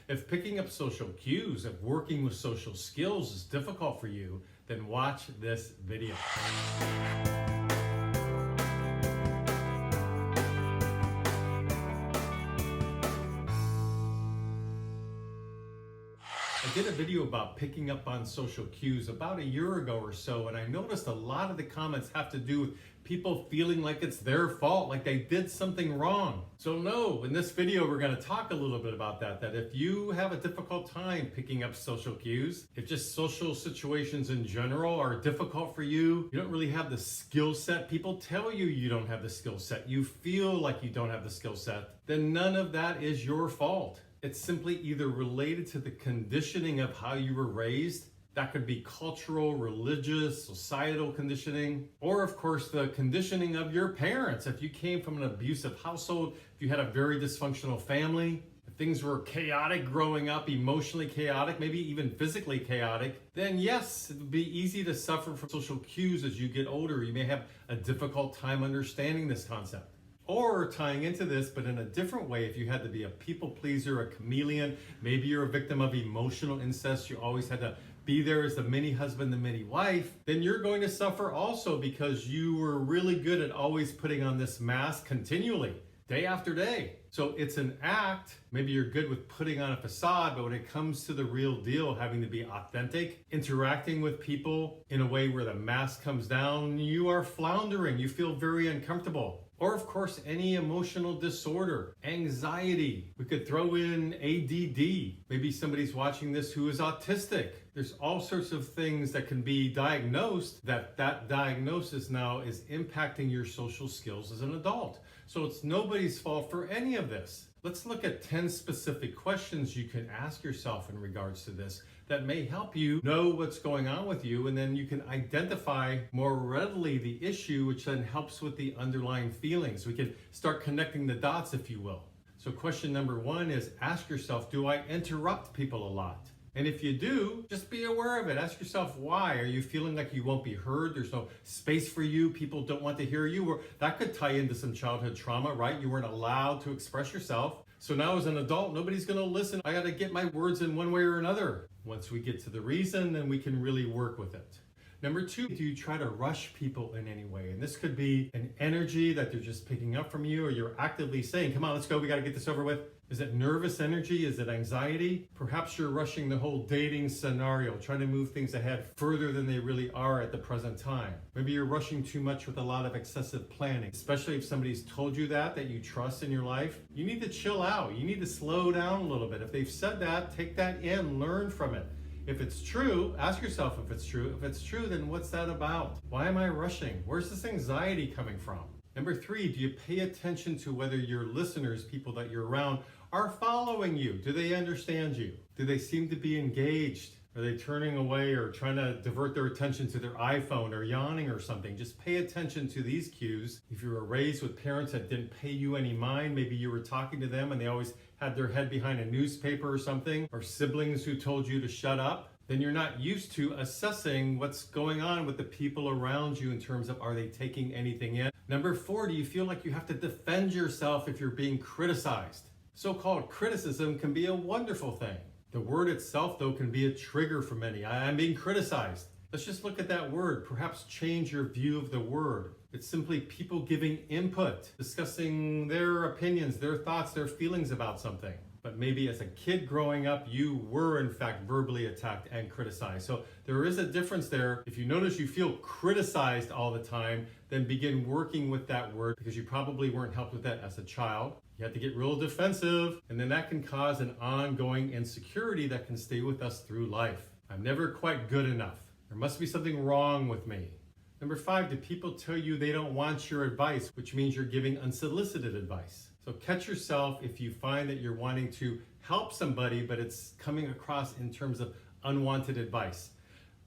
If picking up social cues, if working with social skills is difficult for you, then watch this video. I did a video about picking up on social cues about a year ago or so, and I noticed a lot of the comments have to do with people feeling like it's their fault, like they did something wrong. So no, in this video we're going to talk a little bit about that if you have a difficult time picking up social cues, if just social situations in general are difficult for you, you don't really have the skill set, people tell you you don't have the skill set, you feel like you don't have the skill set, then none of that is your fault. It's simply either related to the conditioning of how you were raised. That could be cultural, religious, societal conditioning, or of course the conditioning of your parents. If you came from an abusive household, if you had a very dysfunctional family, if things were chaotic growing up, emotionally chaotic, maybe even physically chaotic, then yes, it would be easy to suffer from social cues as you get older. You may have a difficult time understanding this concept. Or tying into this, but in a different way, if you had to be a people pleaser, a chameleon, maybe you're a victim of emotional incest, you always had to be there as the mini husband, the mini wife, then you're going to suffer also because you were really good at always putting on this mask continually, day after day. So it's an act. Maybe you're good with putting on a facade, but when it comes to the real deal, having to be authentic, interacting with people in a way where the mask comes down, you are floundering, you feel very uncomfortable. Or of course, any emotional disorder, anxiety. We could throw in ADD. Maybe somebody's watching this who is autistic. There's all sorts of things that can be diagnosed that diagnosis now is impacting your social skills as an adult. So it's nobody's fault for any of this. Let's look at 10 specific questions you can ask yourself in regards to this that may help you know what's going on with you, and then you can identify more readily the issue, which then helps with the underlying feelings. We can start connecting the dots, if you will. So question number 1 is ask yourself, do I interrupt people a lot? And if you do, just be aware of it. Ask yourself why. Are you feeling like you won't be heard? There's no space for you. People don't want to hear you. Or that could tie into some childhood trauma, right? You weren't allowed to express yourself. So now as an adult, nobody's going to listen. I got to get my words in one way or another. Once we get to the reason, then we can really work with it. Number 2, do you try to rush people in any way? And this could be an energy that they're just picking up from you, or you're actively saying, come on, let's go, we got to get this over with. Is it nervous energy? Is it anxiety? Perhaps you're rushing the whole dating scenario, trying to move things ahead further than they really are at the present time. Maybe you're rushing too much with a lot of excessive planning, especially if somebody's told you that you trust in your life. You need to chill out. You need to slow down a little bit. If they've said that, take that in, learn from it. If it's true, ask yourself if it's true. If it's true, then what's that about? Why am I rushing? Where's this anxiety coming from? Number 3, do you pay attention to whether your listeners, people that you're around, are following you? Do they understand you? Do they seem to be engaged? Are they turning away or trying to divert their attention to their iPhone or yawning or something? Just pay attention to these cues. If you were raised with parents that didn't pay you any mind, maybe you were talking to them and they always had their head behind a newspaper or something, or siblings who told you to shut up, then you're not used to assessing what's going on with the people around you in terms of are they taking anything in. Number 4, do you feel like you have to defend yourself if you're being criticized? So-called criticism can be a wonderful thing. The word itself, though, can be a trigger for many. I'm being criticized. Let's just look at that word, perhaps change your view of the word. It's simply people giving input, discussing their opinions, their thoughts, their feelings about something. But maybe as a kid growing up, you were in fact verbally attacked and criticized. So there is a difference there. If you notice you feel criticized all the time, then begin working with that word because you probably weren't helped with that as a child. You have to get real defensive, and then that can cause an ongoing insecurity that can stay with us through life. I'm never quite good enough. There must be something wrong with me. Number 5, do people tell you they don't want your advice, which means you're giving unsolicited advice? So catch yourself if you find that you're wanting to help somebody, but it's coming across in terms of unwanted advice.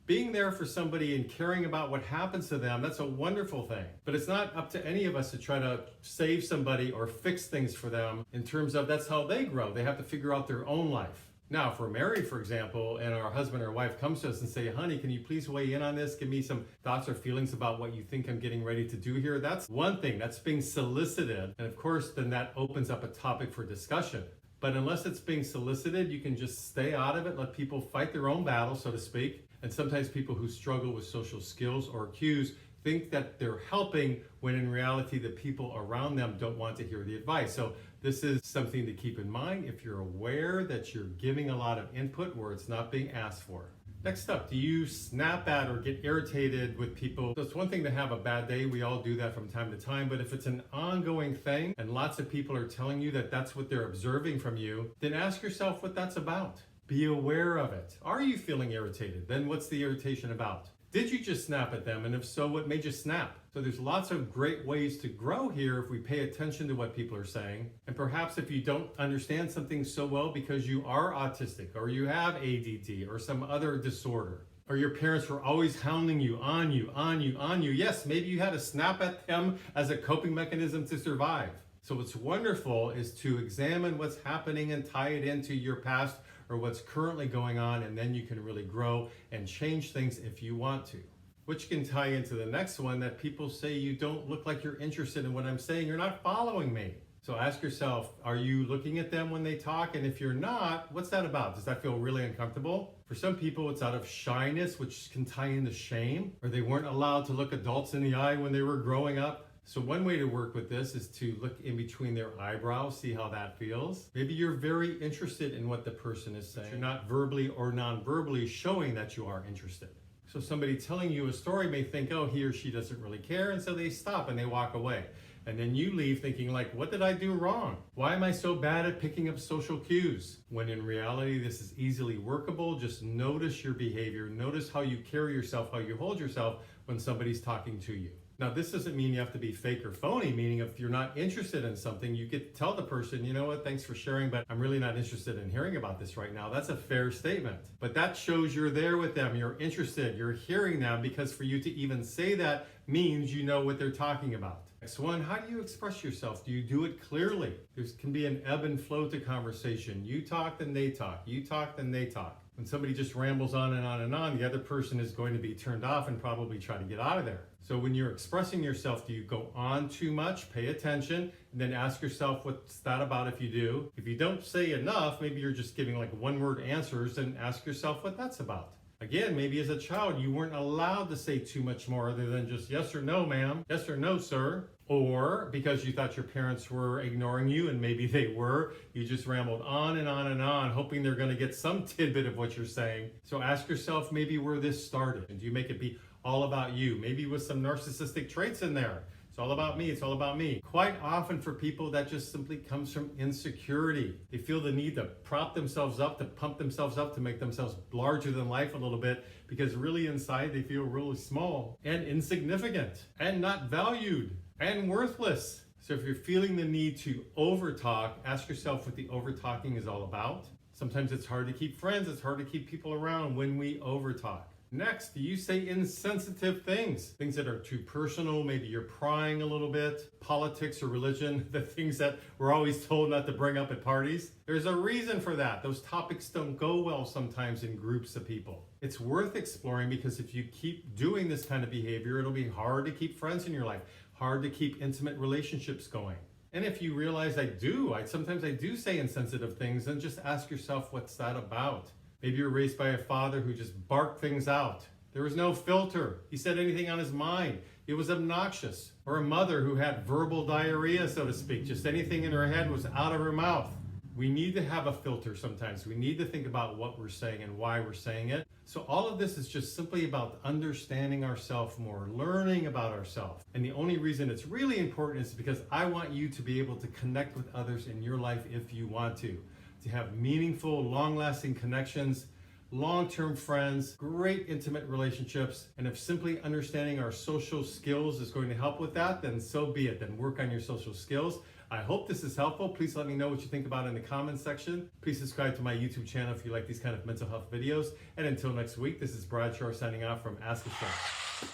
Being there for somebody and caring about what happens to them, that's a wonderful thing. But it's not up to any of us to try to save somebody or fix things for them in terms of that's how they grow. They have to figure out their own life. Now, if we're married, for example, and our husband or wife comes to us and say, honey, can you please weigh in on this? Give me some thoughts or feelings about what you think I'm getting ready to do here. That's one thing. That's being solicited. And of course, then that opens up a topic for discussion. But unless it's being solicited, you can just stay out of it, let people fight their own battle, so to speak. And sometimes people who struggle with social skills or cues think that they're helping when in reality the people around them don't want to hear the advice. So this is something to keep in mind if you're aware that you're giving a lot of input where it's not being asked for. Next up, do you snap at or get irritated with people? So it's one thing to have a bad day. We all do that from time to time. But if it's an ongoing thing and lots of people are telling you that that's what they're observing from you, then ask yourself what that's about. Be aware of it. Are you feeling irritated? Then what's the irritation about? Did you just snap at them? And if so, what made you snap? So there's lots of great ways to grow here if we pay attention to what people are saying. And perhaps if you don't understand something so well because you are autistic or you have ADD or some other disorder, or your parents were always hounding you, on you. Yes, maybe you had to snap at them as a coping mechanism to survive. So what's wonderful is to examine what's happening and tie it into your past or what's currently going on, and then you can really grow and change things if you want to. Which can tie into the next one, that people say you don't look like you're interested in what I'm saying, you're not following me. So ask yourself, are you looking at them when they talk? And if you're not, what's that about? Does that feel really uncomfortable? For some people, it's out of shyness, which can tie into shame, or they weren't allowed to look adults in the eye when they were growing up. So one way to work with this is to look in between their eyebrows, see how that feels. Maybe you're very interested in what the person is saying. You're not verbally or non-verbally showing that you are interested. So somebody telling you a story may think, oh, he or she doesn't really care, and so they stop and they walk away. And then you leave thinking like, what did I do wrong? Why am I so bad at picking up social cues? When in reality, this is easily workable. Just notice your behavior. Notice how you carry yourself, how you hold yourself when somebody's talking to you. Now, this doesn't mean you have to be fake or phony, meaning if you're not interested in something, you get to tell the person, you know what, thanks for sharing, but I'm really not interested in hearing about this right now. That's a fair statement. But that shows you're there with them, you're interested, you're hearing them, because for you to even say that means you know what they're talking about. Next one, how do you express yourself? Do you do it clearly? There can be an ebb and flow to conversation. You talk, then they talk. You talk, then they talk. When somebody just rambles on and on and on, the other person is going to be turned off and probably try to get out of there. So when you're expressing yourself, do you go on too much? Pay attention, and then ask yourself, what's that about if you do? If you don't say enough, maybe you're just giving like one-word answers, then ask yourself what that's about. Again, maybe as a child, you weren't allowed to say too much more other than just yes or no, ma'am, yes or no, sir. Or because you thought your parents were ignoring you, and maybe they were, you just rambled on and on and on, hoping they're going to get some tidbit of what you're saying. So ask yourself maybe where this started. And do you make it be all about you? Maybe with some narcissistic traits in there. It's all about me, it's all about me. Quite often for people, that just simply comes from insecurity. They feel the need to prop themselves up, to pump themselves up, to make themselves larger than life a little bit, because really inside they feel really small and insignificant and not valued and worthless. So if you're feeling the need to overtalk, ask yourself what the overtalking is all about. Sometimes it's hard to keep friends, it's hard to keep people around when we overtalk. Next, do you say insensitive things that are too personal? Maybe you're prying a little bit. Politics or religion, the things that we're always told not to bring up at parties. There's a reason for that. Those topics don't go well sometimes in groups of people. It's worth exploring, because if you keep doing this kind of behavior, it'll be hard to keep friends in your life, hard to keep intimate relationships going. And if you realize sometimes I do say insensitive things, then just ask yourself, what's that about? Maybe you were raised by a father who just barked things out. There was no filter. He said anything on his mind. It was obnoxious. Or a mother who had verbal diarrhea, so to speak. Just anything in her head was out of her mouth. We need to have a filter sometimes. We need to think about what we're saying and why we're saying it. So all of this is just simply about understanding ourselves more, learning about ourselves. And the only reason it's really important is because I want you to be able to connect with others in your life if you want to have meaningful, long-lasting connections, long-term friends, great intimate relationships. And if simply understanding our social skills is going to help with that, then so be it. Then work on your social skills. I hope this is helpful. Please let me know what you think about it in the comments section. Please subscribe to my YouTube channel if you like these kind of mental health videos. And until next week, this is Brad Shore signing off from Ask a Friend.